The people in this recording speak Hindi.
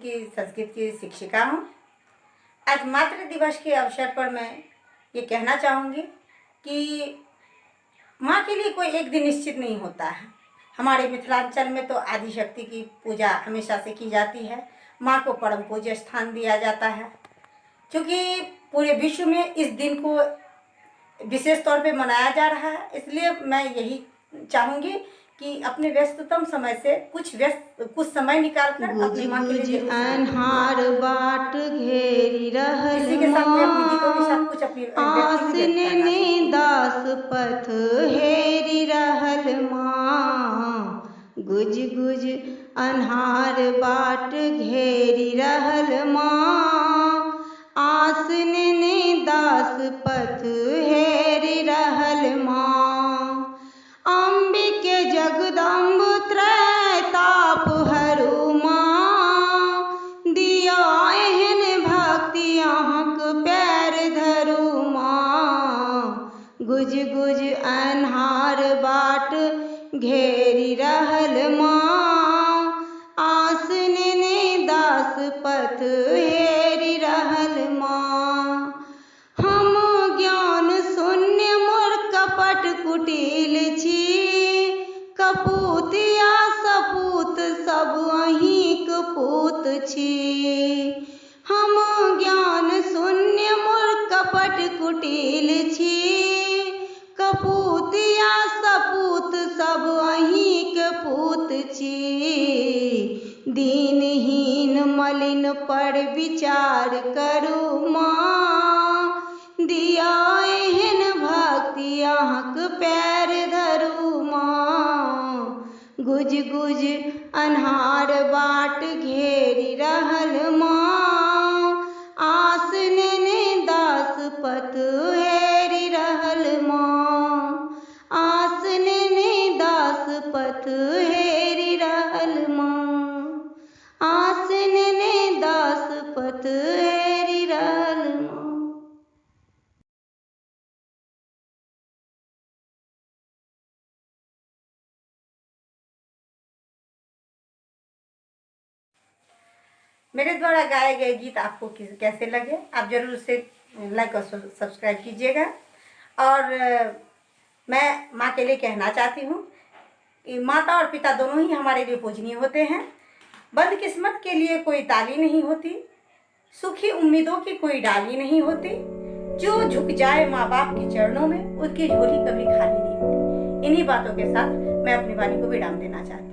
की संस्कृत की शिक्षिका हूँ। आज मातृ दिवस के अवसर पर मैं ये कहना चाहूँगी कि माँ के लिए कोई एक दिन निश्चित नहीं होता है। हमारे मिथिलांचल में तो आदिशक्ति की पूजा हमेशा से की जाती है। माँ को परम पूज्य स्थान दिया जाता है, क्योंकि पूरे विश्व में इस दिन को विशेष तौर पे मनाया जा रहा है। इसलिए मैं यही चाहूँगी कि अपने व्यस्ततम समय से कुछ समय निकालकर अपनी माँ के लिए जरूर अन्हार बाट घेरी रहल इसी के साथ मैं अपनी गीतों के साथ कुछ अपनी आसिन ने दास पथ हेरी रहल माँ। गुज गुज अन्हार बाट घेरी रहल माँ। आसिन ने दास पथ हेरी रहल माँ। अंबिके जगदम्ब त्रैताप हरू माँ। दिया एहन भक्ति अहाँक पैर धरू माँ। गुज गुज अन्हार बाट घेरी रहल माँ। आसिन ने दास पथ हेरी रहल माँ। हम ज्ञान शून्य मोर कपट कुटिल छी। कपूत या सपूत सब अहींक पूत छी। हम ज्ञान शून्य मोर कपट कुटिल छी। कपूत या सपूत सब अहींक पूत छी। दीनहीन मलिन पर विचार करू माँ। दिया एहन भक्ति अहाँक पैर धरू माँ। गुज गुज अन्हार बाट घेरी रहल माँ। आसिन ने दास पथ हेरी रहल माँ। आसिन ने दास पथ हेरी रहल माँ। आसिन ने दास पथ हेरी रहल माँ। मेरे द्वारा गाए गए गीत आपको कैसे लगे, आप जरूर उसे लाइक और सब्सक्राइब कीजिएगा। और मैं माँ के लिए कहना चाहती हूँ कि माता और पिता दोनों ही हमारे लिए पूजनीय होते हैं। बदकिस्मत के लिए कोई ताली नहीं होती, सुखी उम्मीदों की कोई डाली नहीं होती। जो झुक जाए माँ बाप के चरणों में, उसकी झोली कभी खाली नहीं होती। इन्हीं बातों के साथ मैं अपनी वाणी को विराम देना चाहती हूँ।